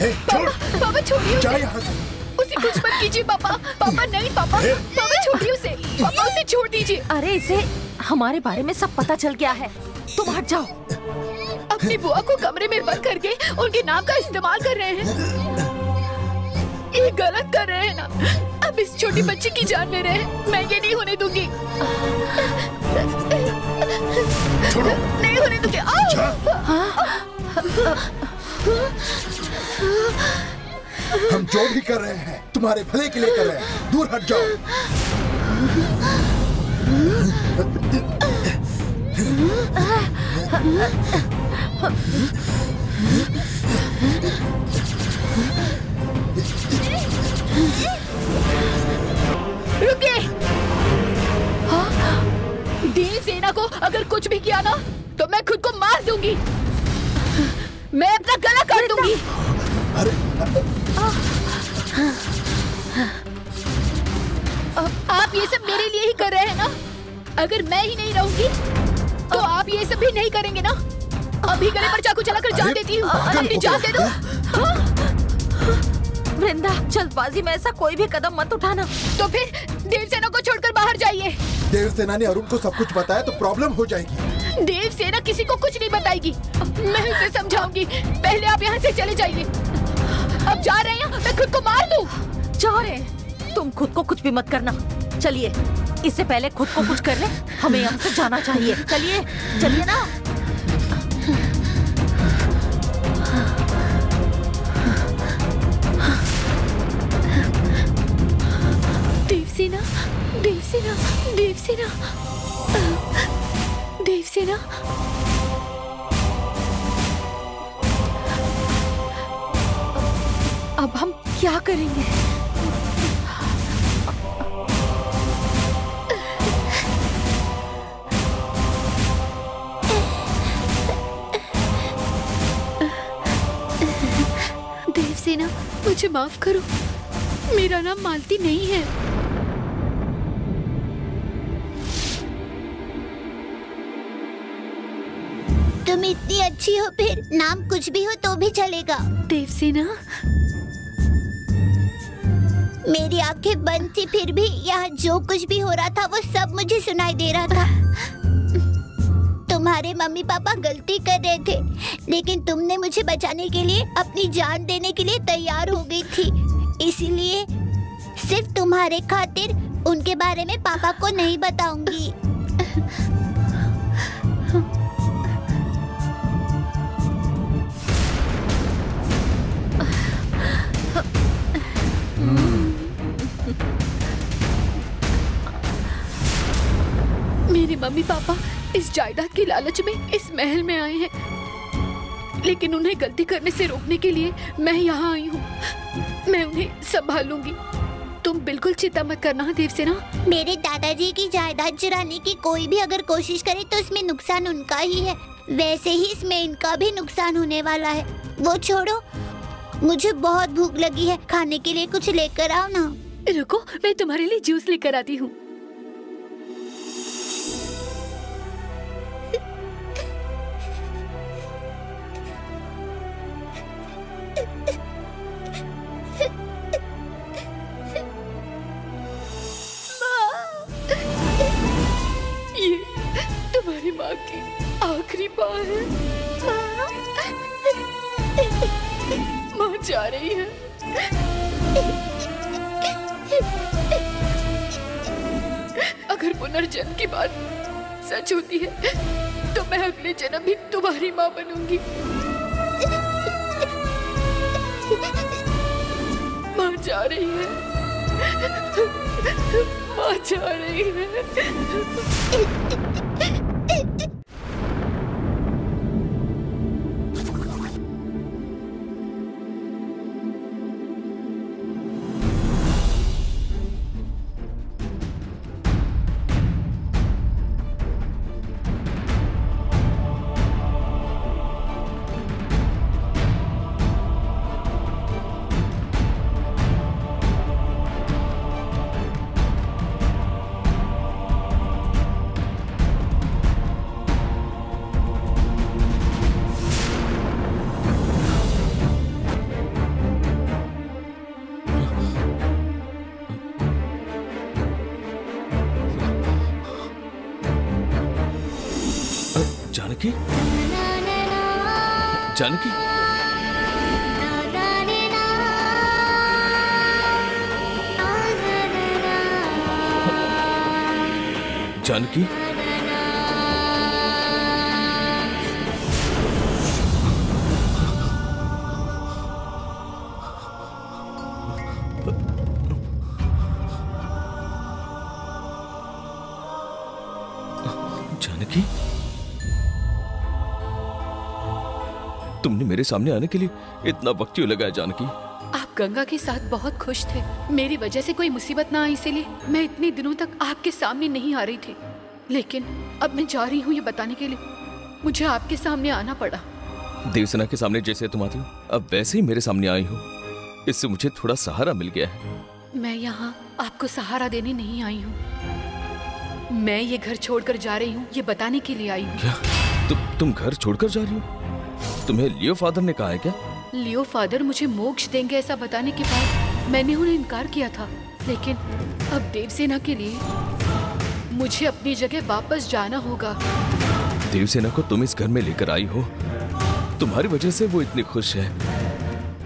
पापा छोड़िए जा उसे। यहाँ से। उसे कुछ मत कीजिए पापा। पापा नहीं पापा। पापा छोड़िए उसे। पापा उसे छोड़ दीजिए। अरे इसे हमारे बारे में सब पता चल गया है, तुम हट जाओ। अपनी बुआ को कमरे में बंद करके उनके नाम का इस्तेमाल कर रहे हैं। ये गलत कर रहे हैं ना। अब इस छोटी बच्ची की जान ले रहे हैं। मैं ये नहीं होने दूंगी। छोड़ो। नहीं होने दूंगी। हम जो भी कर रहे हैं तुम्हारे भले के लिए कर रहे हैं। दूर हट जाओ। रुकिए। देव सेना को अगर कुछ भी किया ना तो मैं खुद को मार दूंगी। मैं अपना गला काट दूंगी। अरे आप ये सब मेरे लिए ही कर रहे हैं ना। अगर मैं ही नहीं रहूंगी तो आप ये सब भी नहीं करेंगे ना। अभी गले पर चाकू चलाकर जान देती हूँ। अपनी जान दे दो। वृंदा, जल्दबाजी में ऐसा कोई भी कदम मत उठाना। तो फिर देवसेना को छोड़कर बाहर जाइए। देवसेना ने अरुण को सब कुछ बताया तो प्रॉब्लम हो जाएगी। देवसेना किसी को कुछ नहीं बताएगी। मैं उसे समझाऊंगी। पहले आप यहाँ से चले जाइए। अब जा रहे हैं, मैं खुद को मार दूं। जा रहे हैं? तुम खुद को कुछ भी मत करना। चलिए, इससे पहले खुद को कुछ कर ले, हमें यहाँ से जाना चाहिए। चलिए, चलिए ना। देवसेना, देवसेना, देवसेना, देवसेना। अब हम क्या करेंगे? देवसेना, मुझे माफ करो। मेरा नाम मालती नहीं है। तुम इतनी अच्छी हो, फिर नाम कुछ भी हो तो भी चलेगा। देवसेना, मेरी आंखें बंद थी, फिर भी यहाँ जो कुछ भी हो रहा था वो सब मुझे सुनाई दे रहा था। तुम्हारे मम्मी पापा गलती कर रहे थे, लेकिन तुमने मुझे बचाने के लिए अपनी जान देने के लिए तैयार हो गई थी। इसीलिए सिर्फ तुम्हारे खातिर उनके बारे में पापा को नहीं बताऊंगी। मेरे मम्मी पापा इस जायदाद के लालच में इस महल में आए हैं, लेकिन उन्हें गलती करने से रोकने के लिए मैं यहाँ आई हूँ। मैं उन्हें संभालूंगी। तुम बिल्कुल चिंता मत करना देवसेना। मेरे दादाजी की जायदाद चुराने की कोई भी अगर कोशिश करे तो इसमें नुकसान उनका ही है, वैसे ही इसमें इनका भी नुकसान होने वाला है। वो छोड़ो, मुझे बहुत भूख लगी है, खाने के लिए कुछ लेकर आओ ना। रुको, मैं तुम्हारे लिए जूस लेकर आती हूँ। ये तुम्हारी माँ की आखिरी बार है। माँ जा रही है। अगर पुनर्जन्म की बात सच होती है तो मैं अगले जन्म भी तुम्हारी माँ बनूंगी। माँ जा रही है। माँ जा रही है। जानकी, जानकी, जानकी, जानकी, तुमने मेरे सामने आने के लिए इतना वक्त क्यों लगाया जानकी? आप गंगा के साथ बहुत खुश थे। मेरी वजह से कोई मुसीबत ना आई, इसीलिए मैं इतने दिनों तक आपके सामने नहीं आ रही थी। लेकिन अब मैं जा रही हूँ ये बताने के लिए, मुझे आपके सामने आना पड़ा। देवसेना के सामने जैसे तुम आती हो, अब वैसे ही मेरे सामने आई हो। इससे मुझे थोड़ा सहारा मिल गया है। मैं यहाँ आपको सहारा देने नहीं आई हूँ, मैं ये घर छोड़कर जा रही हूँ ये बताने के लिए आई हूँ। क्या? तुम घर छोड़कर जा रही हो? तुम्हें लियो फादर ने कहा है क्या? लियो फादर मुझे मोक्ष देंगे ऐसा बताने के बाद मैंने उन्हें इनकार किया था, लेकिन अब देवसेना के लिए मुझे अपनी जगह वापस जाना होगा। देवसेना को तुम इस घर में लेकर आई हो, तुम्हारी वजह से वो इतनी खुश है,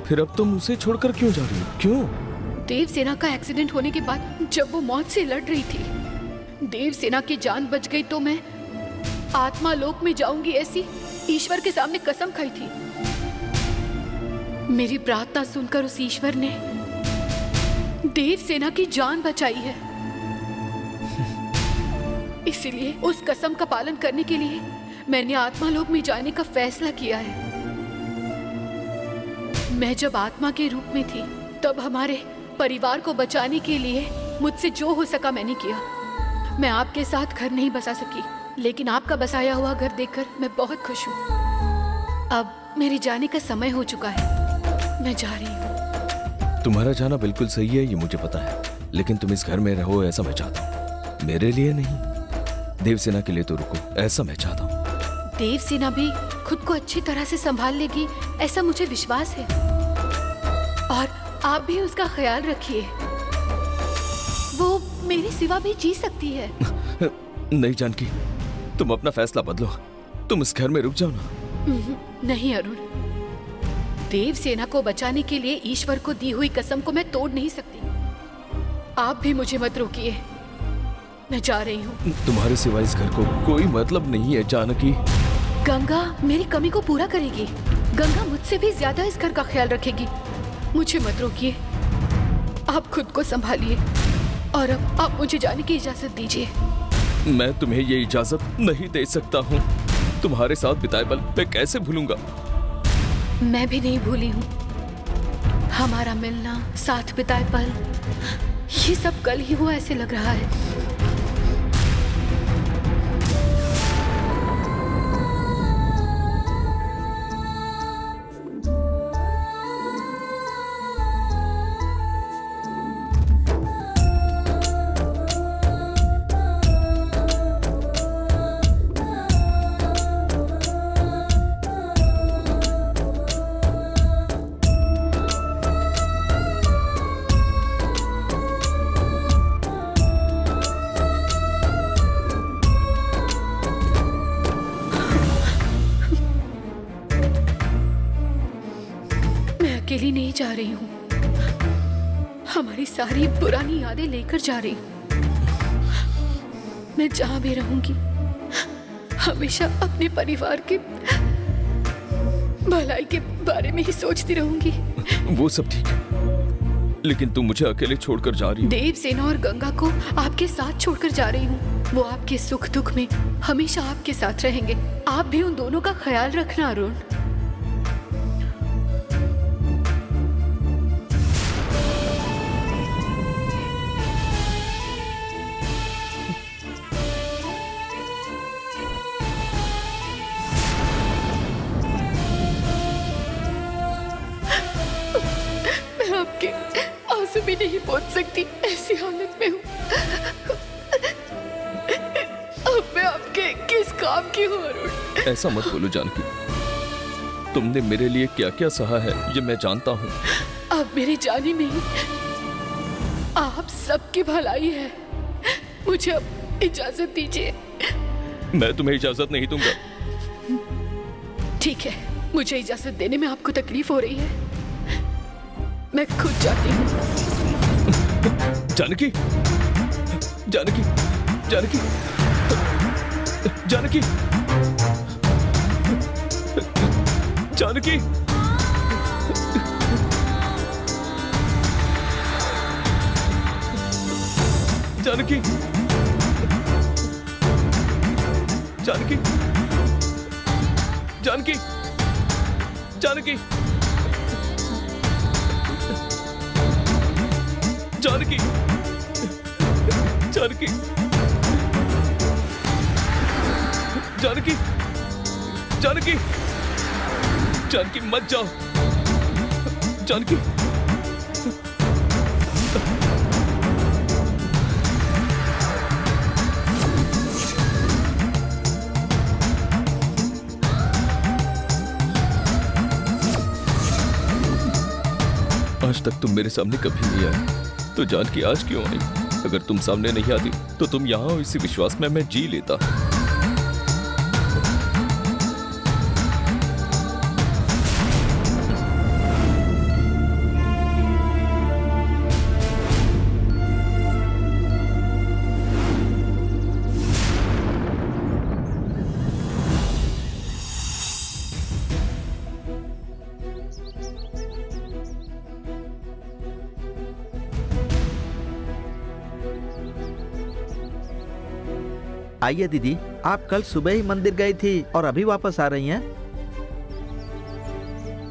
फिर अब तुम उसे छोड़कर क्यों जा रही हो? क्यों? देवसेना का एक्सीडेंट होने के बाद जब वो मौत से लड़ रही थी, देवसेना की जान बच गई तो मैं आत्मा लोक में जाऊंगी ऐसी ईश्वर के सामने कसम खाई थी। मेरी प्रार्थना सुनकर उस ईश्वर ने देवसेना की जान बचाई है। इसलिए उस कसम का पालन करने के लिए मैंने आत्मालोक में जाने का फैसला किया है। मैं जब आत्मा के रूप में थी तब हमारे परिवार को बचाने के लिए मुझसे जो हो सका मैंने किया। मैं आपके साथ घर नहीं बसा सकी, लेकिन आपका बसाया हुआ घर देखकर मैं बहुत खुश हूँ। अब मेरे जाने का समय हो चुका है, मैं जा रही हूँ। तुम्हारा जाना बिल्कुल सही है, ये मुझे पता है, लेकिन तुम इस घर में रहो ऐसा मैं चाहता हूँ। मेरे लिए नहीं, देवसेना के लिए तो रुको, ऐसा मैं चाहता हूँ। देवसेना भी खुद को अच्छी तरह से संभाल लेगी ऐसा मुझे विश्वास है, और आप भी उसका ख्याल रखिए। वो मेरे सिवा भी जी सकती है। नहीं जानकी, तुम अपना फैसला बदलो, तुम इस घर में रुक जाओ ना। नहीं अरुण, देवसेना को बचाने के लिए ईश्वर को दी हुई कसम को मैं तोड़ नहीं सकती। आप भी मुझे मत रोकिए, मैं जा रही हूँ। तुम्हारे सिवा इस घर को कोई मतलब नहीं है जानकी। गंगा मेरी कमी को पूरा करेगी, गंगा मुझसे भी ज्यादा इस घर का ख्याल रखेगी। मुझे मत रोकिए, आप खुद को संभालिए, और अब आप मुझे जाने की इजाजत दीजिए। मैं तुम्हें ये इजाजत नहीं दे सकता हूँ। तुम्हारे साथ बिताए पल मैं कैसे भूलूंगा? मैं भी नहीं भूली हूँ। हमारा मिलना, साथ बिताए पल, ये सब कल ही हुआ ऐसे लग रहा है। अकेली नहीं जा रही हूँ, हमारी सारी पुरानी यादें लेकर जा रही हूँ। मैं जहाँ भी रहूंगी हमेशा अपने परिवार के भलाई के बारे में ही सोचती रहूंगी। वो सब ठीक है, लेकिन तुम मुझे अकेले छोड़कर जा रही हो। देवसेना और गंगा को आपके साथ छोड़कर जा रही हूँ। वो आपके सुख दुख में हमेशा आपके साथ रहेंगे। आप भी उन दोनों का ख्याल रखना अरुण। आंसू भी नहीं पहुंच सकती, ऐसी हालत में हूँ। अब मैं आपके किस काम की हूँ अरुण? ऐसा मत बोलो जानकी, तुमने मेरे लिए क्या क्या सहा है ये मैं जानता हूँ। अब मेरे जाने में ही आप सबकी भलाई है। मुझे अब इजाजत दीजिए। मैं तुम्हें इजाजत नहीं दूंगा। ठीक है, मुझे इजाजत देने में आपको तकलीफ हो रही है, मैं खुद जाती हूँ। जानकी, जानकी, जानकी, जानकी, जानकी, जानकी, जानकी, जानकी, जानकी, जानकी, जानकी, जानकी, जानकी, जानकी मत जाओ, जानकी। आज तक तुम मेरे सामने कभी नहीं आए, तो जानकी आज क्यों आई? अगर तुम सामने नहीं आती तो तुम यहाँ हो इसी विश्वास में मैं जी लेता। आइए दीदी, आप कल सुबह ही मंदिर गई थी और अभी वापस आ रही हैं।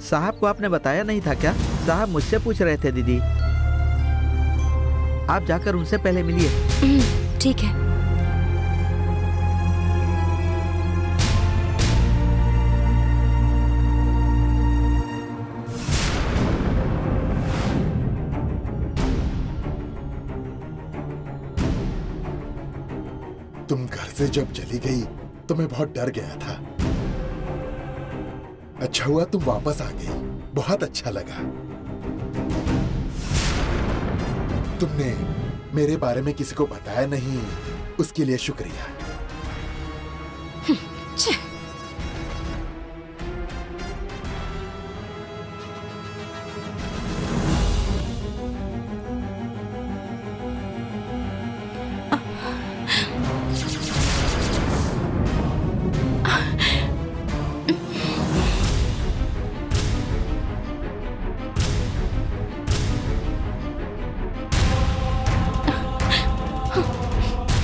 साहब को आपने बताया नहीं था क्या? साहब मुझसे पूछ रहे थे दीदी। आप जाकर उनसे पहले मिलिए। ठीक है। तुम घर से जब चली गई तो मैं बहुत डर गया था। अच्छा हुआ तुम वापस आ गई, बहुत अच्छा लगा। तुमने मेरे बारे में किसी को बताया नहीं, उसके लिए शुक्रिया।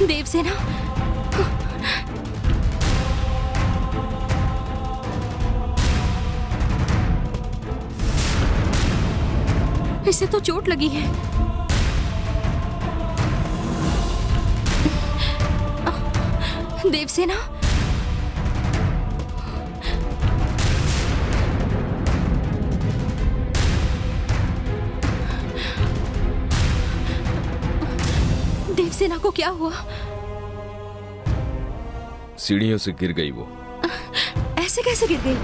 देवसेना, इसे तो चोट लगी है। देवसेना, देवसेना को क्या हुआ? सीढ़ियों से गिर गई वो। ऐसे कैसे गिर गई?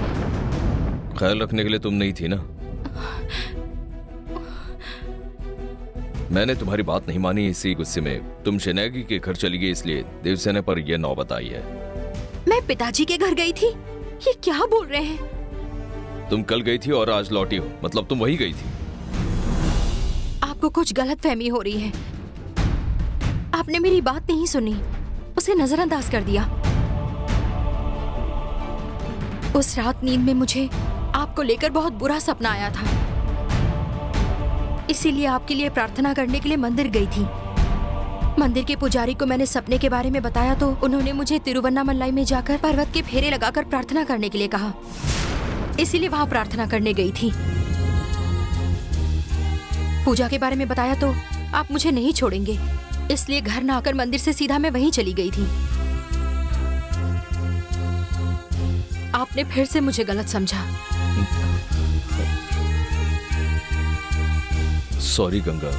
ख्याल रखने के लिए तुम नहीं थी ना। मैंने तुम्हारी बात नहीं मानी, इसी गुस्से में तुम शनागी के घर चली गई, इसलिए देवसेना पर यह नौबत आई है। मैं पिताजी के घर गई थी? ये क्या बोल रहे हैं? तुम कल गई थी और आज लौटी हो, मतलब तुम वही गई थी। आपको कुछ गलतफहमी हो रही है। आपने मेरी बात नहीं सुनी, उसे नजरअंदाज कर दिया। उस रात नींद में मुझे आपको लेकर बहुत बुरा सपना आया था, इसीलिए आपके लिए प्रार्थना करने के लिए मंदिर गई थी। मंदिर के पुजारी को मैंने सपने के बारे में बताया तो उन्होंने मुझे तिरुवन्नामलाई में जाकर पर्वत के फेरे लगाकर प्रार्थना करने के लिए कहा, इसीलिए वहां प्रार्थना करने गई थी। पूजा के बारे में बताया तो आप मुझे नहीं छोड़ेंगे, इसलिए घर ना आकर मंदिर से सीधा मैं वहीं चली गई थी। आपने फिर से मुझे गलत समझा। सॉरी गंगा,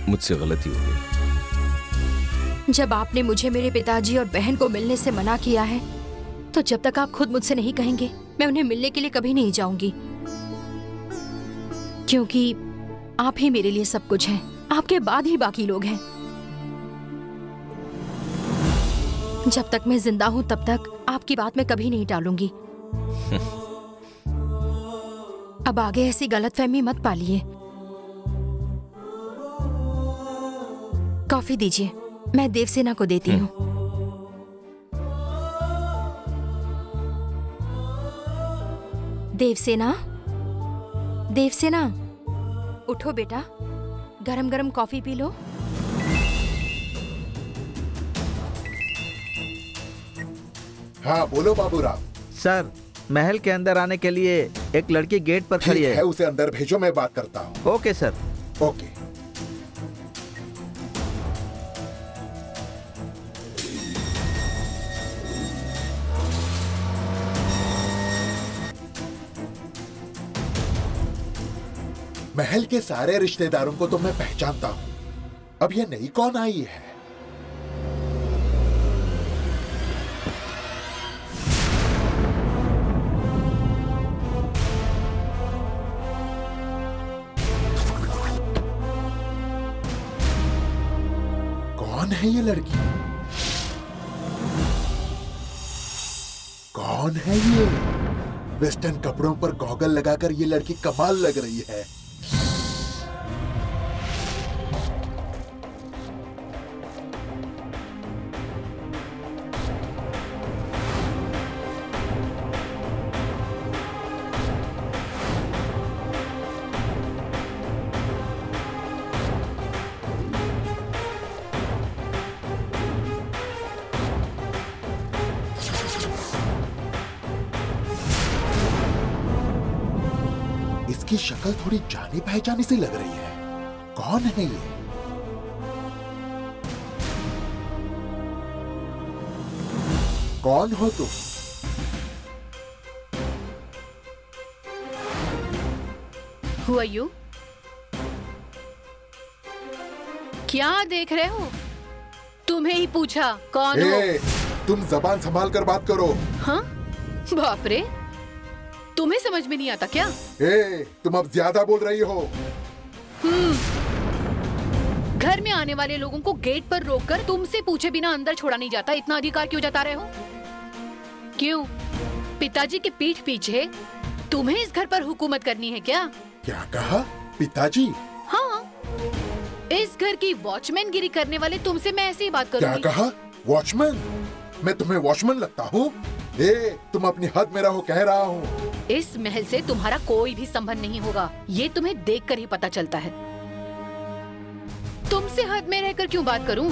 मुझसे गलती हो गई। जब आपने मुझे मेरे पिताजी और बहन को मिलने से मना किया है, तो जब तक आप खुद मुझसे नहीं कहेंगे, मैं उन्हें मिलने के लिए कभी नहीं जाऊंगी, क्योंकि आप ही मेरे लिए सब कुछ हैं। आपके बाद ही बाकी लोग हैं। जब तक मैं जिंदा हूं तब तक आपकी बात मैं कभी नहीं टालूंगी। अब आगे ऐसी गलतफहमी मत पालिए। कॉफी दीजिए, मैं देवसेना को देती हूँ। देवसेना, देवसेना, उठो बेटा, गरम गरम कॉफी पी लो। हाँ बोलो बाबूराव। सर, महल के अंदर आने के लिए एक लड़की गेट पर खड़ी ठीक है। है, उसे अंदर भेजो, मैं बात करता हूँ। Okay sir. ओके। महल के सारे रिश्तेदारों को तो मैं पहचानता हूँ, अब ये नई कौन आई है? कौन है ये लड़की? कौन है ये? वेस्टर्न कपड़ों पर गॉगल लगाकर ये लड़की कमाल लग रही है। इसकी शक्ल थोड़ी जानी पहचानी सी लग रही है। कौन है ये? कौन हो तुम? Who are you? क्या देख रहे हो? तुम्हें ही पूछा कौन हो? तुम जबान संभाल कर बात करो। हाँ? बाप रे, तुम्हें समझ में नहीं आता क्या? तुम अब ज्यादा बोल रही हो। घर में आने वाले लोगों को गेट पर रोककर तुमसे पूछे बिना अंदर छोड़ा नहीं जाता। इतना अधिकार क्यों जता रहे हो? क्यों? पिताजी के पीठ पीछे तुम्हें इस घर पर हुकूमत करनी है क्या? क्या कहा? पिताजी? हाँ, इस घर की वॉचमैन गिरी करने वाले तुमसे मैं ऐसे ही बात करूंगी। क्या कहा? वॉचमैन? मैं तुम्हें वॉचमैन लगता हूँ? तुम अपनी हद में रहो, कह रहा हूँ। इस महल से तुम्हारा कोई भी संबंध नहीं होगा, ये तुम्हें देखकर ही पता चलता है। तुमसे हद में रहकर क्यों बात करूं?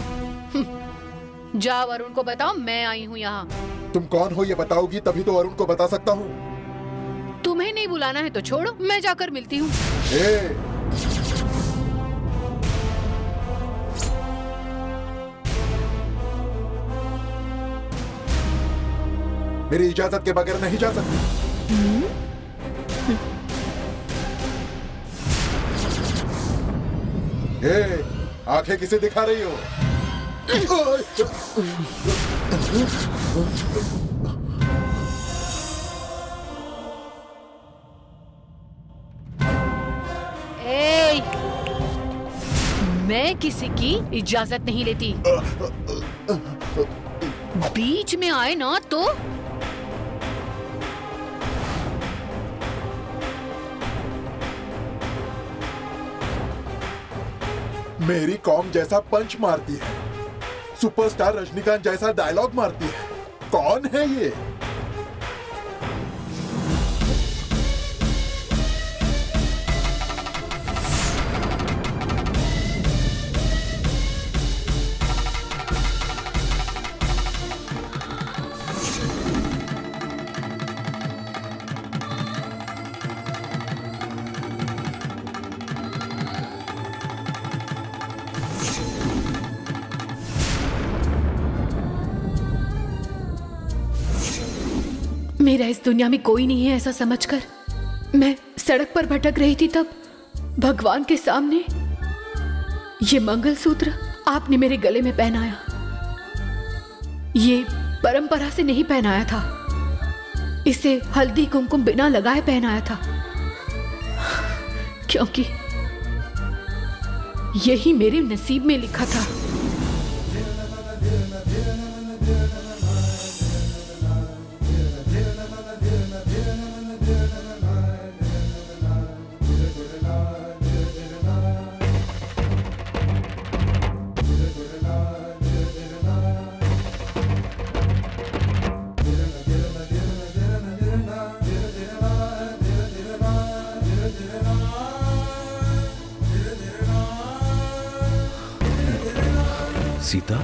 जाओ अरुण को बताओ मैं आई हूँ यहाँ। तुम कौन हो ये बताओगी तभी तो अरुण को बता सकता हूँ। तुम्हें नहीं बुलाना है तो छोड़ो, मैं जाकर मिलती हूँ। मेरी इजाजत के बगैर नहीं जा सकती। आंखें किसे दिखा रही हो? मैं किसी की इजाजत नहीं लेती। बीच में आए ना तो मेरी कॉम जैसा पंच मारती है, सुपरस्टार रजनीकांत जैसा डायलॉग मारती है। कौन है ये? मेरा इस दुनिया में कोई नहीं है ऐसा समझकर मैं सड़क पर भटक रही थी, तब भगवान के सामने ये मंगलसूत्र आपने मेरे गले में पहनाया। ये परंपरा से नहीं पहनाया था, इसे हल्दी कुमकुम बिना लगाए पहनाया था, क्योंकि यही मेरे नसीब में लिखा था। सीता,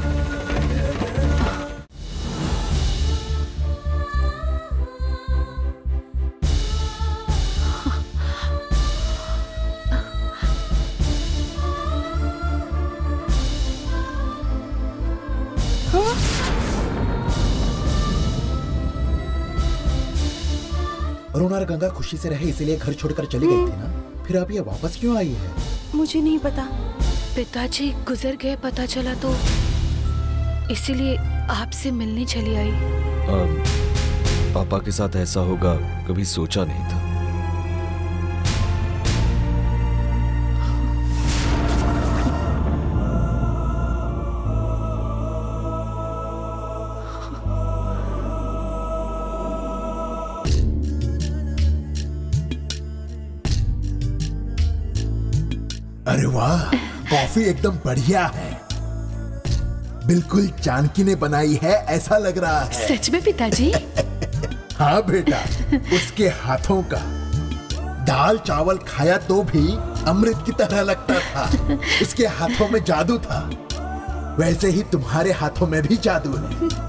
अरुण और गंगा खुशी से रहे इसीलिए घर छोड़कर चली गई थी ना, फिर अब ये वापस क्यों आई है? मुझे नहीं पता। पिताजी गुजर गए पता चला तो इसीलिए आपसे मिलने चली आई। पापा के साथ ऐसा होगा कभी सोचा नहीं था। अरे वाह, कॉफी एकदम बढ़िया है, बिल्कुल जानकी ने बनाई है ऐसा लग रहा है। सच में पिताजी? हाँ बेटा, उसके हाथों का दाल चावल खाया तो भी अमृत की तरह लगता था। उसके हाथों में जादू था, वैसे ही तुम्हारे हाथों में भी जादू है।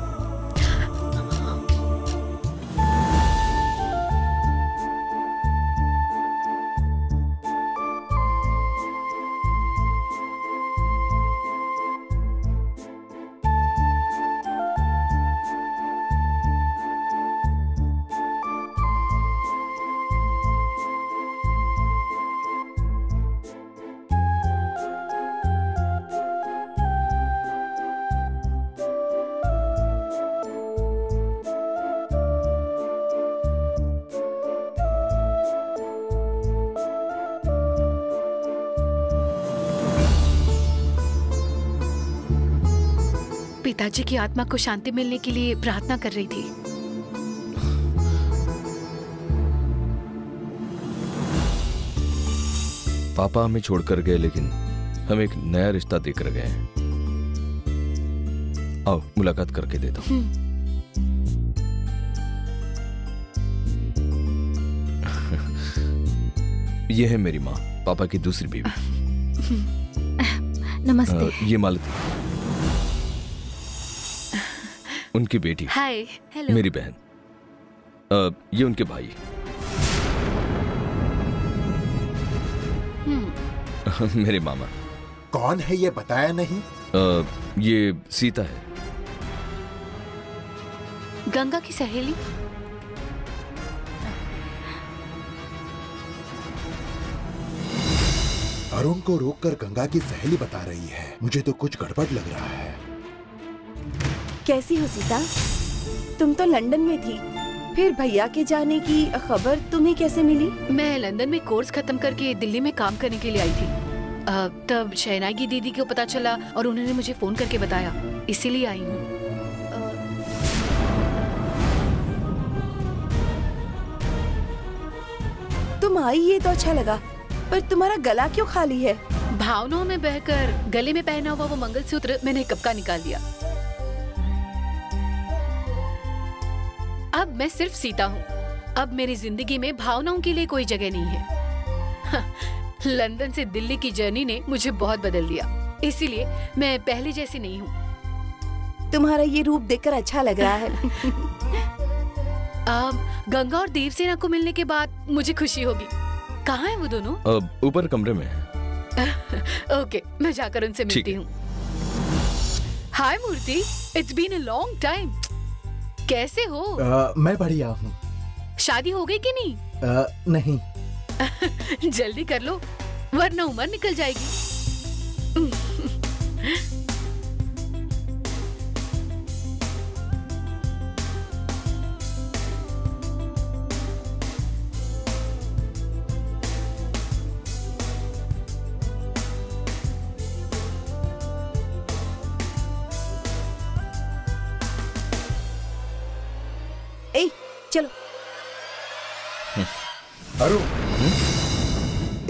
पिताजी की आत्मा को शांति मिलने के लिए प्रार्थना कर रही थी। पापा हमें छोड़कर गए, लेकिन हम एक नया रिश्ता देकर गए हैं। आओ मुलाकात करके देता हूं। ये है मेरी माँ, पापा की दूसरी बीवी। नमस्ते। ये मालती, उनकी बेटी। हाय। हेलो। मेरी बहन। ये उनके भाई। मेरे मामा। कौन है ये बताया नहीं? ये सीता है, गंगा की सहेली। अरुण को रोककर गंगा की सहेली बता रही है, मुझे तो कुछ गड़बड़ लग रहा है। कैसी हो सीता? तुम तो लंदन में थी, फिर भैया के जाने की खबर तुम्हें कैसे मिली? मैं लंदन में कोर्स खत्म करके दिल्ली में काम करने के लिए आई थी। तब शहनाई दीदी को पता चला और उन्होंने मुझे फोन करके बताया, इसीलिए आई हूँ। तुम आई ये तो अच्छा लगा, पर तुम्हारा गला क्यों खाली है? भावनाओं में बहकर गले में पहना हुआ वो मंगलसूत्र मैंने कब का निकाल दिया। अब मैं सिर्फ सीता हूँ। अब मेरी जिंदगी में भावनाओं के लिए कोई जगह नहीं है। लंदन से दिल्ली की जर्नी ने मुझे बहुत बदल दिया, इसीलिए मैं पहले जैसी नहीं हूँ। तुम्हारा ये रूप देखकर अच्छा लग रहा है। गंगा और देवसेना को मिलने के बाद मुझे खुशी होगी। कहाँ है वो दोनों? ऊपर कमरे में है। ओके, मैं जाकर उनसे मिलती हूँ। Hi Murthy, it's been a long time. कैसे हो? मैं बढ़िया हूँ। शादी हो गई कि नहीं? नहीं। जल्दी कर लो वरना उम्र निकल जाएगी। चलो। अरुण,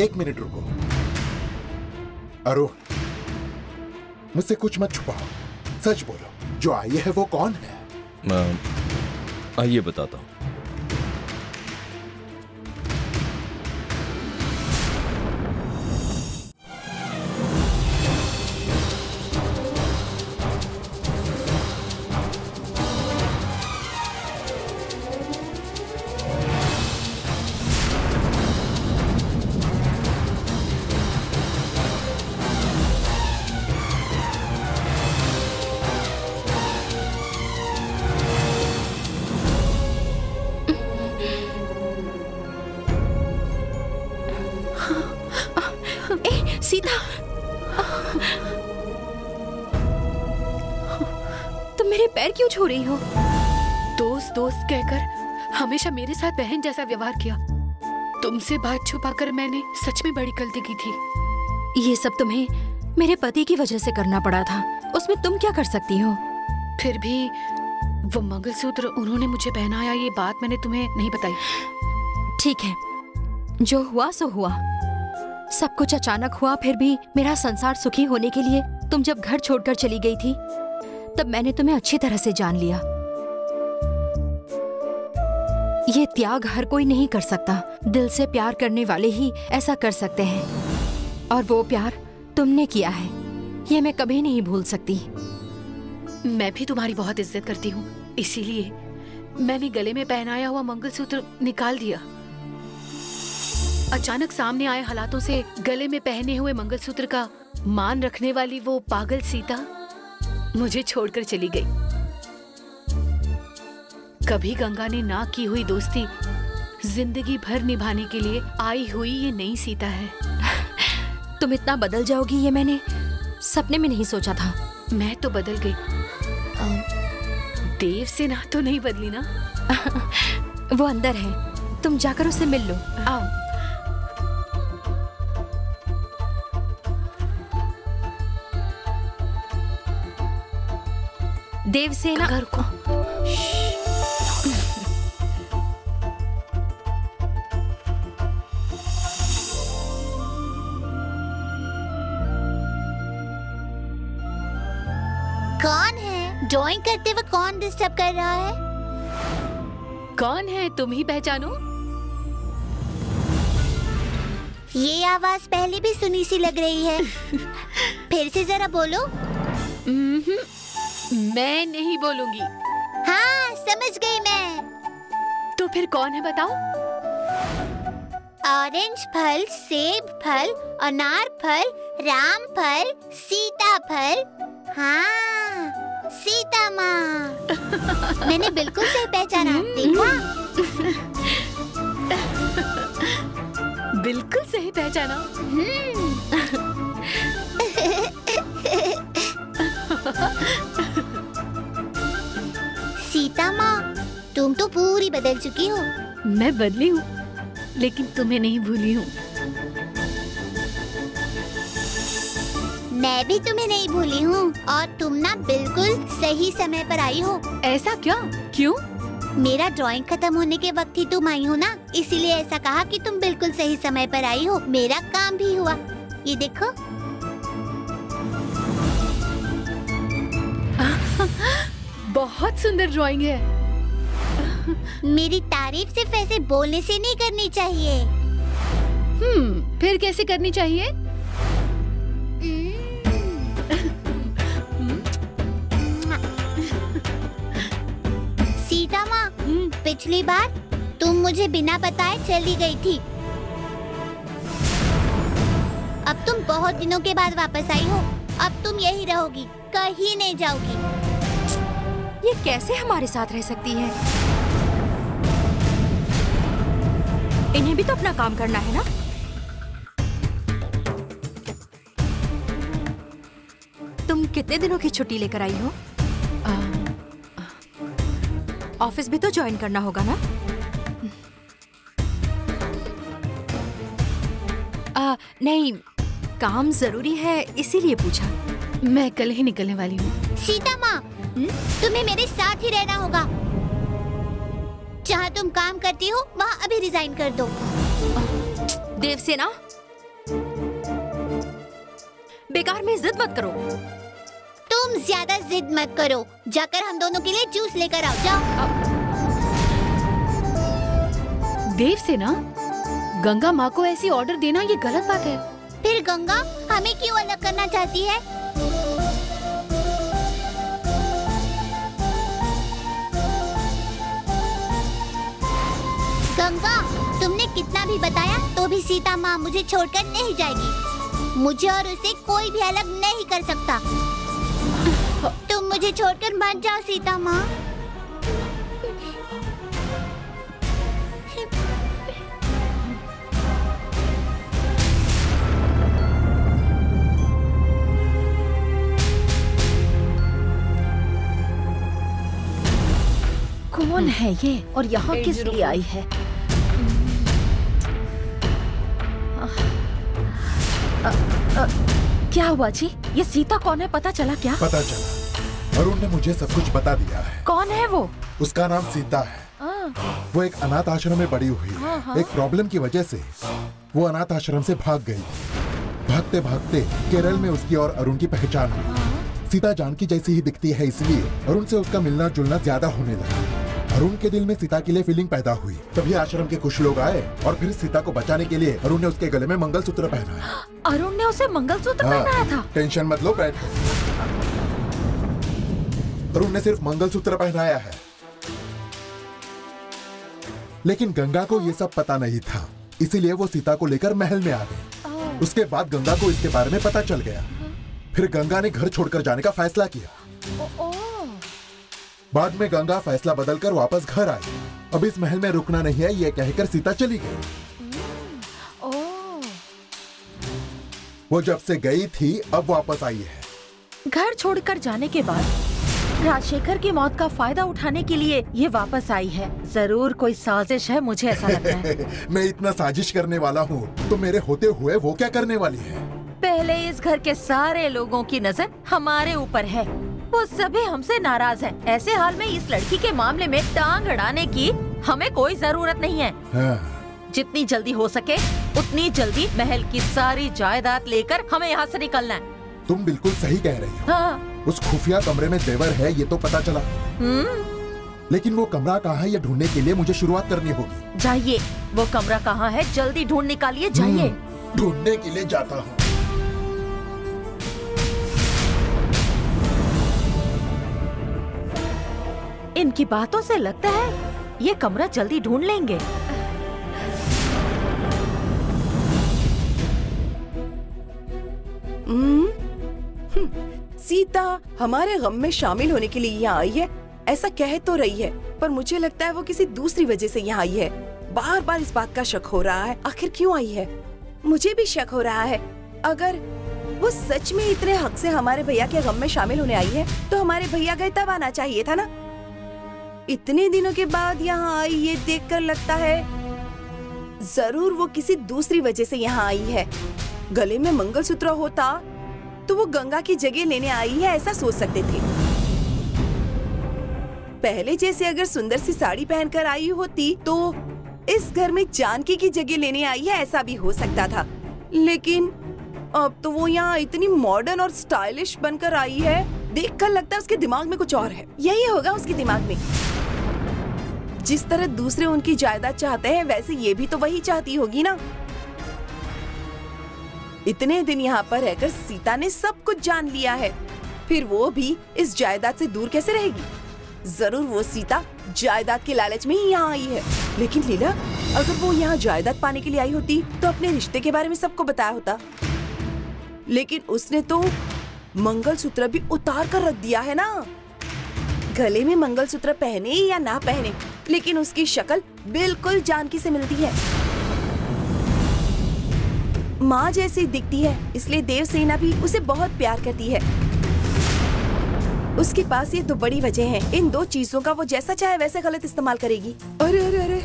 एक मिनट रुको। अरुण, मुझसे कुछ मत छुपाओ, सच बोलो, जो आई है वो कौन है? आइए बताता हूँ। तुम मेरे पैर क्यों छू रही हो? दोस्त दोस्त कहकर हमेशा मेरे साथ बहन जैसा व्यवहार किया। तुमसे बात छुपाकर मैंने सच में बड़ी गलती की थी। ये सब तुम्हें मेरे पति की वजह से करना पड़ा था, उसमें तुम क्या कर सकती हो? फिर भी वो मंगलसूत्र उन्होंने मुझे पहनाया, ये बात मैंने तुम्हें नहीं बताई। ठीक है, जो हुआ सो हुआ। सब कुछ अचानक हुआ, फिर भी मेरा संसार सुखी होने के लिए तुम जब घर छोड़कर चली गई थी तब मैंने तुम्हें अच्छी तरह से जान लिया। ये त्याग हर कोई नहीं कर सकता, दिल से प्यार करने वाले ही ऐसा कर सकते हैं, और वो प्यार तुमने किया है, ये मैं कभी नहीं भूल सकती। मैं भी तुम्हारी बहुत इज्जत करती हूँ, इसीलिए मैंने गले में पहनाया हुआ मंगलसूत्र निकाल दिया। अचानक सामने आए हालातों से गले में पहने हुए मंगलसूत्र का मान रखने वाली वो पागल सीता मुझे छोड़कर चली गई। कभी गंगा ने ना की हुई दोस्ती जिंदगी भर निभाने के लिए आई हुई ये नई सीता है। तुम इतना बदल जाओगी ये मैंने सपने में नहीं सोचा था। मैं तो बदल गई, देव से ना तो नहीं बदली ना। वो अंदर है, तुम जाकर उससे मिल लो। आओ। देवसेना, रुको। कौन है? ड्राइंग करते वक्त कौन डिस्टर्ब कर रहा है? कौन है? तुम ही पहचानो। ये आवाज पहले भी सुनी सी लग रही है। फिर से जरा बोलो। मैं नहीं बोलूंगी। हाँ, समझ गई मैं। तो फिर कौन है बताओ? ऑरेंज फल, सेब फल, अनार फल, राम फल, सीता फल। हाँ, सीता माँ। मैंने बिल्कुल सही पहचाना, देखा? बिल्कुल सही पहचाना। सीता माँ, तुम तो पूरी बदल चुकी हो। मैं बदली हूँ, लेकिन तुम्हें नहीं भूली हूँ। मैं भी तुम्हें नहीं भूली हूँ, और तुम ना बिल्कुल सही समय पर आई हो। ऐसा क्या? क्यों? मेरा ड्राइंग खत्म होने के वक्त ही तुम आई हो ना, इसीलिए ऐसा कहा कि तुम बिल्कुल सही समय पर आई हो। मेरा काम भी हुआ। ये देखो। बहुत सुंदर ड्राइंग है। मेरी तारीफ सिर्फ ऐसे बोलने से नहीं करनी चाहिए। फिर कैसे करनी चाहिए? सीता माँ, पिछली बार तुम मुझे बिना बताए चली गई थी। अब तुम बहुत दिनों के बाद वापस आई हो। अब तुम यही रहोगी, कहीं नहीं जाओगी। ये कैसे हमारे साथ रह सकती है? इन्हें भी तो अपना काम करना है ना। तुम कितने दिनों की छुट्टी लेकर आई हो? ऑफिस भी तो ज्वाइन करना होगा ना? नहीं, काम जरूरी है इसीलिए पूछा। मैं कल ही निकलने वाली हूँ। सीता माँ, तुम्हें मेरे साथ ही रहना होगा। जहाँ तुम काम करती हो वहाँ अभी रिजाइन कर दो। देवसेना, बेकार में जिद मत करो। तुम ज्यादा जिद मत करो। जाकर हम दोनों के लिए जूस लेकर आओ। जाओ। देवसेना, गंगा माँ को ऐसी ऑर्डर देना ये गलत बात है। फिर गंगा हमें क्यों अलग करना चाहती है? गंगा, तुमने कितना भी बताया तो भी सीता माँ मुझे छोड़कर नहीं जाएगी। मुझे और उसे कोई भी अलग नहीं कर सकता। तुम मुझे छोड़कर मत जाओ सीता माँ। कौन है ये और यहाँ किस लिए आई है? क्या हुआ जी? ये सीता कौन है, पता चला क्या? पता चला, अरुण ने मुझे सब कुछ बता दिया है। कौन है वो? उसका नाम सीता है। वो एक अनाथ आश्रम में बड़ी हुई है। एक प्रॉब्लम की वजह से वो अनाथ आश्रम से भाग गई। भागते भागते केरल में उसकी और अरुण की पहचान हुई। सीता जानकी जैसी ही दिखती है, इसलिए अरुण से उसका मिलना जुलना ज्यादा होने लगा। अरुण के दिल में सीता के लिए फीलिंग पैदा हुई। तभी आश्रम के कुछ लोग आए और फिर सीता को बचाने के लिए अरुण ने उसके गले में मंगलसूत्र पहनाया। अरुण ने उसे मंगलसूत्र पहनाया था? टेंशन मत लो, बैठो। अरुण ने सिर्फ मंगलसूत्र पहनाया है, लेकिन गंगा को ये सब पता नहीं था, इसीलिए वो सीता को लेकर महल में आ गई। उसके बाद गंगा को इसके बारे में पता चल गया। फिर गंगा ने घर छोड़कर जाने का फैसला किया। बाद में गंगा फैसला बदलकर वापस घर आई। अब इस महल में रुकना नहीं है, ये कहकर सीता चली गई। वो जब से गई थी अब वापस आई है। घर छोड़कर जाने के बाद राजशेखर की मौत का फायदा उठाने के लिए ये वापस आई है। जरूर कोई साजिश है, मुझे ऐसा लगता है। मैं इतना साजिश करने वाला हूँ तो मेरे होते हुए वो क्या करने वाली है? पहले इस घर के सारे लोगों की नजर हमारे ऊपर है। वो सभी हमसे नाराज हैं। ऐसे हाल में इस लड़की के मामले में टांग अड़ाने की हमें कोई जरूरत नहीं है। जितनी जल्दी हो सके उतनी जल्दी महल की सारी जायदाद लेकर हमें यहाँ से निकलना है। तुम बिल्कुल सही कह रही हो। हाँ। उस खुफिया कमरे में जेवर है, ये तो पता चला। लेकिन वो कमरा कहाँ है, ये ढूंढने के लिए मुझे शुरुआत करनी होगी। जाइए, वो कमरा कहाँ है जल्दी ढूंढ निकालिए, जाइए। ढूंढने के लिए जाता हूँ। इनकी बातों से लगता है ये कमरा जल्दी ढूंढ लेंगे। सीता हमारे गम में शामिल होने के लिए यहाँ आई है, ऐसा कह तो रही है, पर मुझे लगता है वो किसी दूसरी वजह से यहाँ आई है। बार बार इस बात का शक हो रहा है, आखिर क्यों आई है? मुझे भी शक हो रहा है। अगर वो सच में इतने हक से हमारे भैया के गम में शामिल होने आई है तो हमारे भैया गए तब आना चाहिए था ना। इतने दिनों के बाद यहाँ आई, ये देखकर लगता है जरूर वो किसी दूसरी वजह से यहाँ आई है। गले में मंगलसूत्र होता तो वो गंगा की जगह लेने आई है, ऐसा सोच सकते थे। पहले जैसे अगर सुंदर सी साड़ी पहनकर आई होती तो इस घर में जानकी की जगह लेने आई है, ऐसा भी हो सकता था। लेकिन अब तो वो यहाँ इतनी मॉडर्न और स्टाइलिश बनकर आई है, देखकर लगता है उसके दिमाग में कुछ और है। यही होगा उसके दिमाग में। जिस तरह दूसरे उनकी जायदाद चाहते हैं वैसे ये भी तो वही चाहती होगी ना। इतने दिन यहाँ पर रहकर सीता ने सब कुछ जान लिया है, फिर वो भी इस जायदाद से दूर कैसे रहेगी? जरूर वो सीता जायदाद के लालच में ही यहाँ आई है। लेकिन लीला, अगर वो यहाँ जायदाद पाने के लिए आई होती तो अपने रिश्ते के बारे में सबको बताया होता। लेकिन उसने तो मंगलसूत्र भी उतार कर रख दिया है ना। गले में मंगलसूत्र पहने या ना पहने, लेकिन उसकी शक्ल बिल्कुल जानकी से मिलती है। माँ जैसी दिखती है, इसलिए देवसेना भी उसे बहुत प्यार करती है। उसके पास ये दो बड़ी वजह हैं। इन दो चीजों का वो जैसा चाहे वैसे गलत इस्तेमाल करेगी। अरे अरे अरे,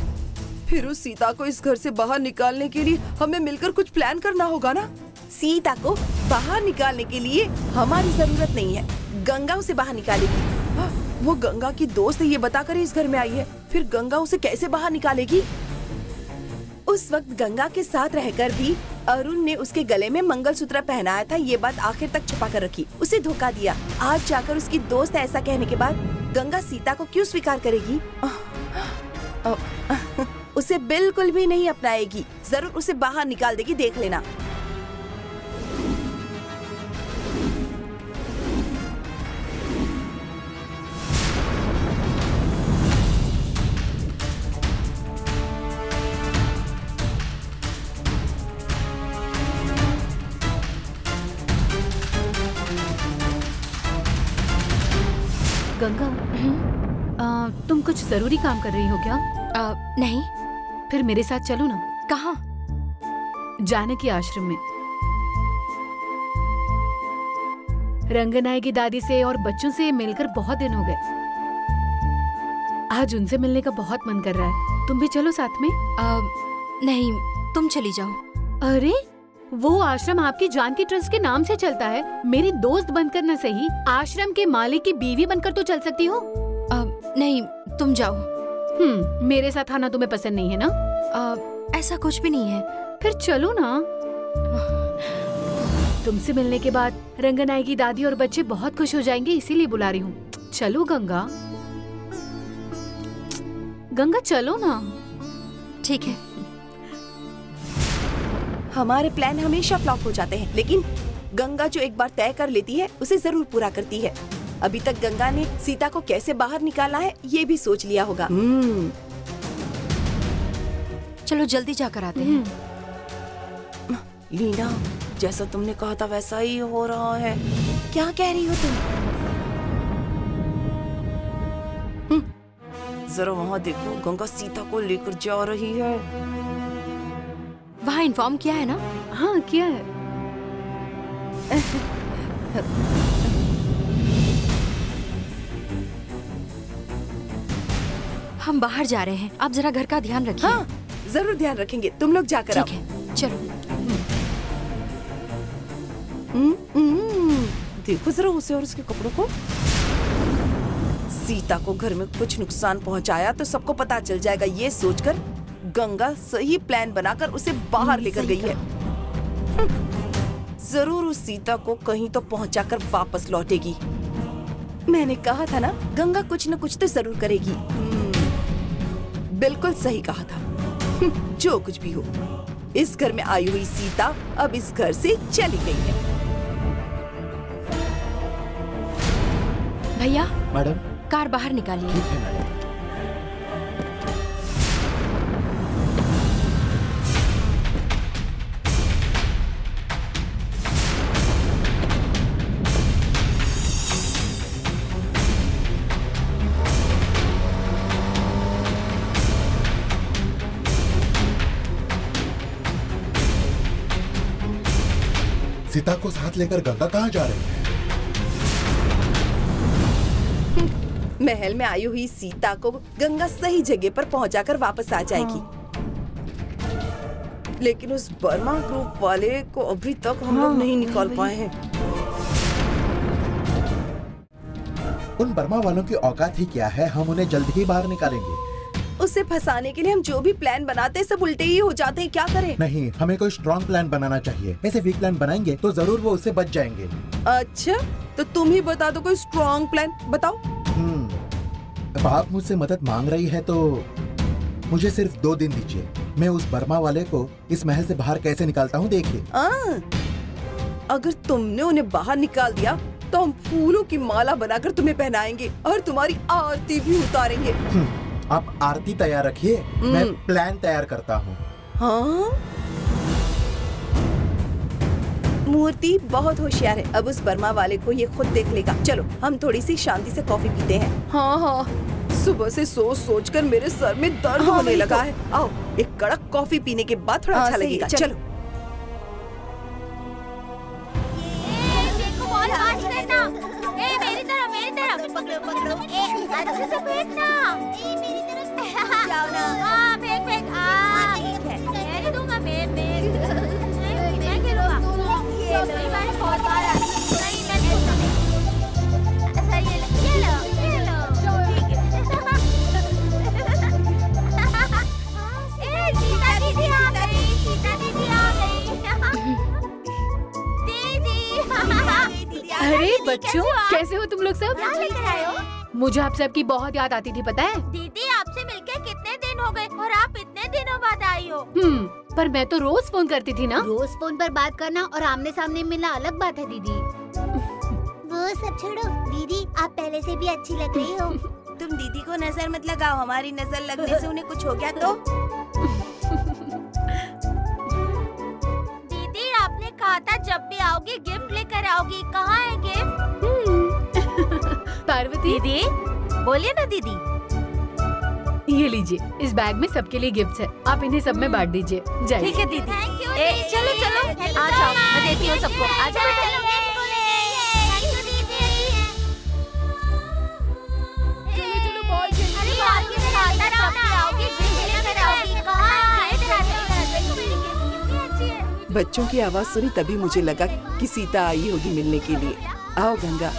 फिर उस सीता को इस घर से बाहर निकालने के लिए हमें मिलकर कुछ प्लान करना होगा ना। सीता को बाहर निकालने के लिए हमारी जरूरत नहीं है, गंगा उसे बाहर निकालेगी। वो गंगा की दोस्त ये बताकर इस घर में आई है, फिर गंगा उसे कैसे बाहर निकालेगी? उस वक्त गंगा के साथ रहकर भी अरुण ने उसके गले में मंगलसूत्र पहनाया था, ये बात आखिर तक छुपा कर रखी, उसे धोखा दिया। आज जाकर उसकी दोस्त ऐसा कहने के बाद गंगा सीता को क्यों स्वीकार करेगी? उसे बिल्कुल भी नहीं अपनाएगी, जरूर उसे बाहर निकाल देगी, देख लेना। गंगा, तुम कुछ जरूरी काम कर रही हो क्या? नहीं। फिर मेरे साथ चलो ना। कहाँ? जानकी आश्रम में। रंगनाई की दादी से और बच्चों से मिलकर बहुत दिन हो गए। आज उनसे मिलने का बहुत मन कर रहा है। तुम भी चलो साथ में। नहीं, तुम चली जाओ। अरे वो आश्रम आपकी जानकी ट्रस्ट के नाम से चलता है। मेरी दोस्त बनकर न सही, आश्रम के मालिक की बीवी बनकर तो चल सकती हो। नहीं, तुम जाओ। मेरे साथ आना तुम्हें पसंद नहीं है ना? ऐसा कुछ भी नहीं है। फिर चलो ना। तुमसे मिलने के बाद रंगनाई की दादी और बच्चे बहुत खुश हो जाएंगे, इसीलिए बुला रही हूँ। चलो गंगा। गंगा चलो ना। ठीक है। हमारे प्लान हमेशा फ्लॉप हो जाते हैं, लेकिन गंगा जो एक बार तय कर लेती है उसे जरूर पूरा करती है। अभी तक गंगा ने सीता को कैसे बाहर निकाला है ये भी सोच लिया होगा। चलो जल्दी जाकर आते हैं। लीना, जैसा तुमने कहा था वैसा ही हो रहा है। क्या कह रही हो तुम? जरा वहाँ देखो, गंगा सीता को लेकर जा रही है। वहाँ इन्फॉर्म किया है ना? हाँ किया है। हम बाहर जा रहे हैं, आप जरा घर का ध्यान रखिए। हाँ, जरूर ध्यान रखेंगे। तुम लोग जाकर आओ। ठीक है, चलो। देखो जरा उसे और उसके कपड़ों को। सीता को घर में कुछ नुकसान पहुंचाया तो सबको पता चल जाएगा, ये सोचकर गंगा सही प्लान बनाकर उसे बाहर लेकर गई है। जरूर उस सीता को कहीं तो पहुंचाकर वापस लौटेगी। मैंने कहा था ना, गंगा कुछ न कुछ तो जरूर करेगी। बिल्कुल सही कहा था। जो कुछ भी हो, इस घर में आई हुई सीता अब इस घर से चली गई है। भैया, मैडम, कार बाहर निकालिए। ठीक है मैडम। सीता को साथ लेकर गंगा कहाँ जा रही है? महल में आई हुई सीता को गंगा सही जगह पर पहुंचाकर वापस आ जाएगी। लेकिन उस बर्मा ग्रुप वाले को अभी तक हम लोग नहीं निकाल पाए हैं। उन बर्मा वालों की औकात ही क्या है, हम उन्हें जल्द ही बाहर निकालेंगे। उसे फंसाने के लिए हम जो भी प्लान बनाते हैं सब उल्टे ही हो जाते हैं। क्या करें? नहीं, हमें कोई स्ट्रॉन्ग प्लान बनाना चाहिए। ऐसे वीक प्लान बनाएंगे तो जरूर वो उससे बच जाएंगे। अच्छा, तो तुम ही बता दो कोई स्ट्रॉन्ग प्लान बताओ। अब आप मुझसे मदद मांग रही है तो मुझे सिर्फ 2 दिन दीजिए। मैं उस बर्मा वाले को इस महल से बाहर कैसे निकालता हूँ, देखिए। अगर तुमने उन्हें बाहर निकाल दिया तो हम फूलों की माला बनाकर तुम्हें पहनाएंगे और तुम्हारी आरती भी उतारेंगे। आप आरती तैयार रखिए, मैं प्लान तैयार करता हूँ। हाँ? मूर्ति बहुत होशियार है, अब उस बर्मा वाले को ये खुद देख लेगा। चलो हम थोड़ी सी शांति से कॉफी पीते हैं। हाँ हाँ, सुबह से सोच सोच कर मेरे सर में दर्द होने लगा है। आओ, एक कड़क कॉफी पीने के बाद थोड़ा अच्छा लगेगा। चलो। पकड़ो पकड़ो, अच्छे से फेंकना। मेरी तरफ जाओ ना। हाँ फेंक फेंक। ठीक है, मैं दूंगा। मैं खेलूंगा। ये मैंने बहुत बार नहीं, मैं ये लो ठीक है। सीता दीदी आ गई। दीदी अरे बच्चों, कैसे हो तुम लोग सब? क्या लेकर आए हो? मुझे आप सबकी बहुत याद आती थी, पता है? दीदी आपसे मिलकर कितने दिन हो गए और आप इतने दिनों बाद आई हो। पर मैं तो रोज फोन करती थी ना। रोज फोन पर बात करना और आमने सामने मिलना अलग बात है दीदी। वो सब छोड़ो, दीदी आप पहले से भी अच्छी लग रही हो। तुम दीदी को नजर मत लगाओ, हमारी नजर लगने से उन्हें कुछ हो गया तो। दीदी आपने कहा था जब भी आओगी गिफ्ट लेकर आओगी, कहाँ है गिफ्ट? पार्वती दीदी बोलिए ना दीदी। ये लीजिए, इस बैग में सबके लिए गिफ्ट है, आप इन्हें सब में बांट दीजिए। जाइए। ठीक है दीदी। चलो चलो आ जाओ, मैं देती हूँ सबको। आ जाओ बेटा। चलो बहुत बच्चों की आवाज सुनी तभी मुझे लगा कि सीता आई होगी मिलने के लिए। आओ गंगा।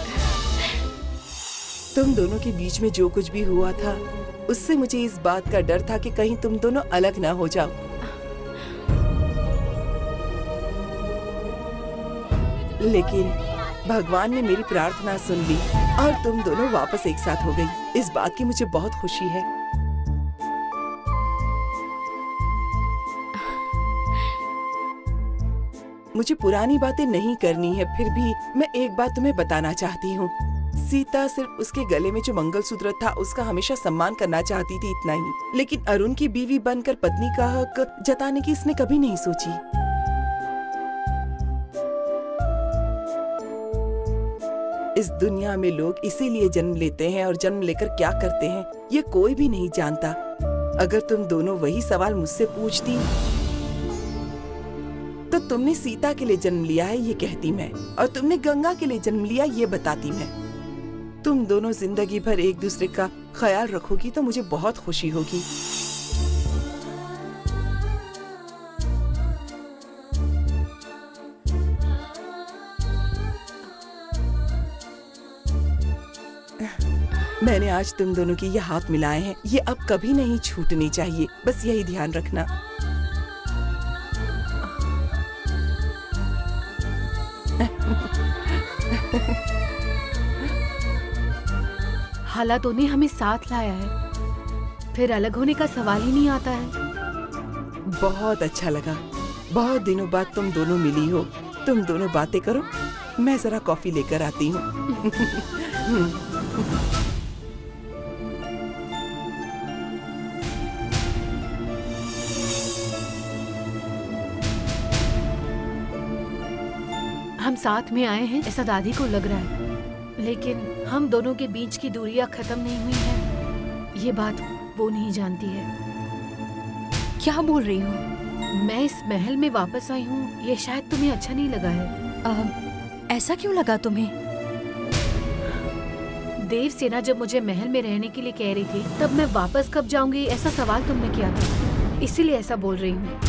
तुम दोनों के बीच में जो कुछ भी हुआ था उससे मुझे इस बात का डर था कि कहीं तुम दोनों अलग ना हो जाओ। लेकिन भगवान ने मेरी प्रार्थना सुन ली और तुम दोनों वापस एक साथ हो गई। इस बात की मुझे बहुत खुशी है। मुझे पुरानी बातें नहीं करनी है, फिर भी मैं एक बात तुम्हें बताना चाहती हूँ। सीता सिर्फ उसके गले में जो मंगलसूत्र था उसका हमेशा सम्मान करना चाहती थी, इतना ही। लेकिन अरुण की बीवी बनकर पत्नी का हक जताने की इसने कभी नहीं सोची। इस दुनिया में लोग इसीलिए जन्म लेते हैं और जन्म लेकर क्या करते हैं ये कोई भी नहीं जानता। अगर तुम दोनों वही सवाल मुझसे पूछती तो तुमने सीता के लिए जन्म लिया है ये कहती मैं, और तुमने गंगा के लिए जन्म लिया ये बताती मैं। तुम दोनों जिंदगी भर एक दूसरे का ख्याल रखोगी तो मुझे बहुत खुशी होगी। मैंने आज तुम दोनों के ये हाथ मिलाए हैं, ये अब कभी नहीं छूटनी चाहिए, बस यही ध्यान रखना। हालातों ने हमें साथ लाया है, फिर अलग होने का सवाल ही नहीं आता है। बहुत अच्छा लगा, बहुत दिनों बाद तुम दोनों मिली हो। तुम दोनों बातें करो, मैं जरा कॉफी लेकर आती हूँ। हम साथ में आए हैं ऐसा दादी को लग रहा है, लेकिन हम दोनों के बीच की दूरियां खत्म नहीं हुई हैं, ये बात वो नहीं जानती है। क्या बोल रही हो? मैं इस महल में वापस आई हूँ, ये शायद तुम्हें अच्छा नहीं लगा है। ऐसा क्यों लगा तुम्हें? देवसेना जब मुझे महल में रहने के लिए कह रही थी तब मैं वापस कब जाऊंगी ऐसा सवाल तुमने किया था, इसीलिए ऐसा बोल रही हूँ।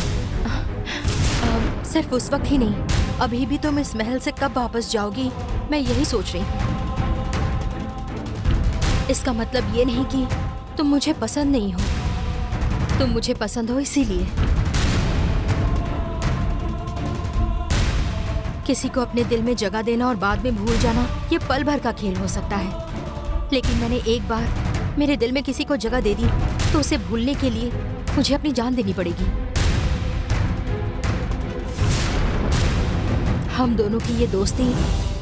सिर्फ उस वक्त ही नहीं, अभी भी तुम इस महल से कब वापस जाओगी मैं यही सोच रही हूँ। इसका मतलब ये नहीं कि तुम मुझे पसंद नहीं हो, तुम मुझे पसंद हो इसीलिए। किसी को अपने दिल में जगह देना और बाद में भूल जाना ये पल भर का खेल हो सकता है, लेकिन मैंने एक बार मेरे दिल में किसी को जगह दे दी तो उसे भूलने के लिए मुझे अपनी जान देनी पड़ेगी। हम दोनों की ये दोस्ती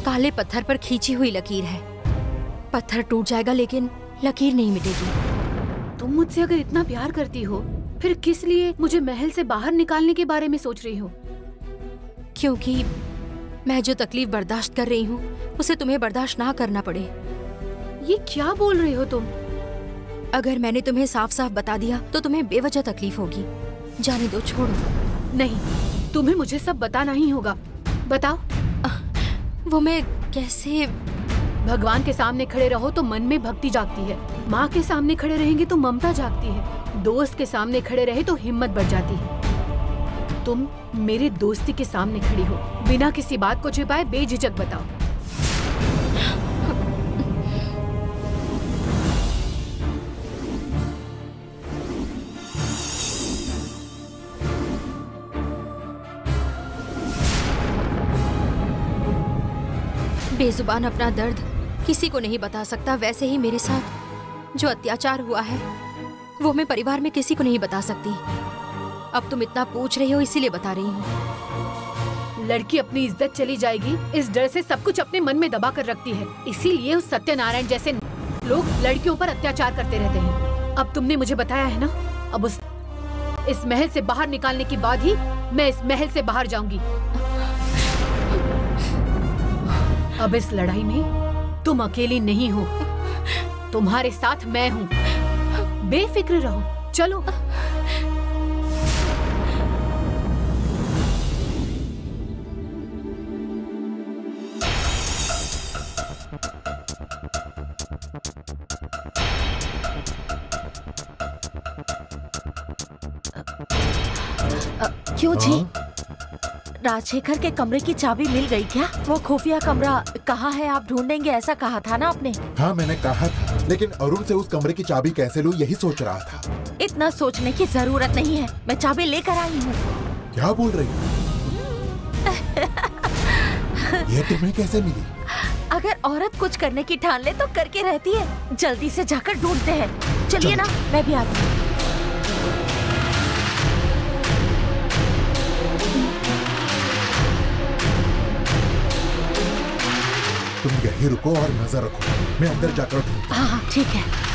काले पत्थर पर खींची हुई लकीर है। पत्थर टूट जाएगा लेकिन लकीर नहीं मिटेगी। तुम मुझसे अगर इतना प्यार करती हो फिर किस लिए मुझे महल से बाहर निकालने के बारे में सोच रही हो? क्योंकि मैं जो तकलीफ बर्दाश्त कर रही हूँ उसे तुम्हें बर्दाश्त ना करना पड़े। ये क्या बोल रही हो तुम? अगर मैंने तुम्हें साफ साफ बता दिया तो तुम्हें बेवजह तकलीफ होगी। जाने दो, छोड़ो। नहीं, तुम्हें मुझे सब बताना ही होगा। बताओ। वो मैं कैसे? भगवान के सामने खड़े रहो तो मन में भक्ति जागती है, माँ के सामने खड़े रहेंगे तो ममता जागती है, दोस्त के सामने खड़े रहे तो हिम्मत बढ़ जाती है। तुम मेरी दोस्ती के सामने खड़ी हो, बिना किसी बात को छिपाए बेझिझक बताओ। बेजुबान अपना दर्द किसी को नहीं बता सकता, वैसे ही मेरे साथ जो अत्याचार हुआ है वो मैं परिवार में किसी को नहीं बता सकती। अब तुम इतना पूछ रही हो इसीलिए बता रही हूँ। लड़की अपनी इज्जत चली जाएगी इस डर से सब कुछ अपने मन में दबा कर रखती है, इसीलिए उस सत्यनारायण जैसे लोग लड़कियों पर अत्याचार करते रहते हैं। अब तुमने मुझे बताया है ना, अब इस महल से बाहर निकालने के बाद ही मैं इस महल से बाहर जाऊंगी। अब इस लड़ाई में तुम अकेली नहीं हो, तुम्हारे साथ मैं हूँ। बेफिक्र रहो, चलो। क्यों जी? राजशेखर के कमरे की चाबी मिल गई क्या? वो खुफिया कमरा कहाँ है आप ढूंढेंगे ऐसा कहा था ना आपने? हाँ मैंने कहा था, लेकिन अरुण से उस कमरे की चाबी कैसे लूं यही सोच रहा था। इतना सोचने की जरूरत नहीं है, मैं चाबी लेकर आई हूँ। क्या बोल रही हो? ये तुम्हें कैसे मिली? अगर औरत कुछ करने की ठान ले तो करके रहती है। जल्दी से जाकर ढूंढते हैं। चलिए ना, मैं भी आती हूँ। तुम यहीं रुको और नजर रखो, मैं अंदर जाकर ढूंढता हूँ। हाँ ठीक है।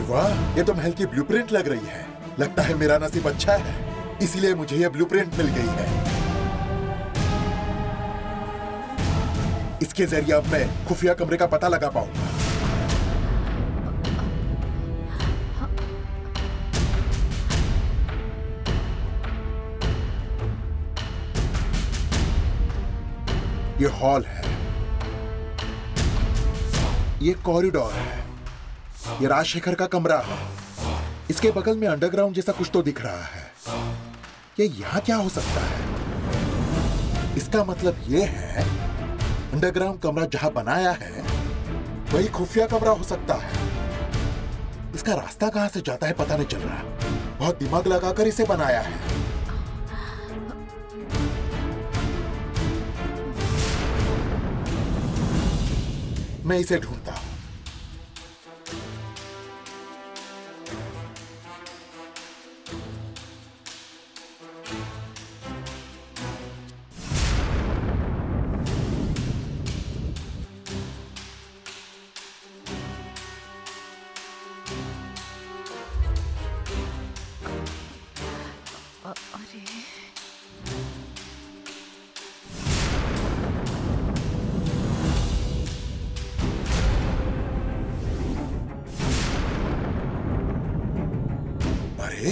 वाह, ये तो महल की ब्लूप्रिंट लग रही है। लगता है मेरा नसीब अच्छा है, इसीलिए मुझे ये ब्लूप्रिंट मिल गई है। इसके जरिए अब मैं खुफिया कमरे का पता लगा पाऊंगा। ये हॉल है, ये कॉरिडोर है, ये राजशेखर का कमरा है। इसके बगल में अंडरग्राउंड जैसा कुछ तो दिख रहा है। ये यहाँ क्या हो सकता है? इसका मतलब ये है अंडरग्राउंड कमरा जहां बनाया है वही खुफिया कमरा हो सकता है। इसका रास्ता कहां से जाता है पता नहीं चल रहा। बहुत दिमाग लगाकर इसे बनाया है। मैं इसे ढूंढता हूं। अरे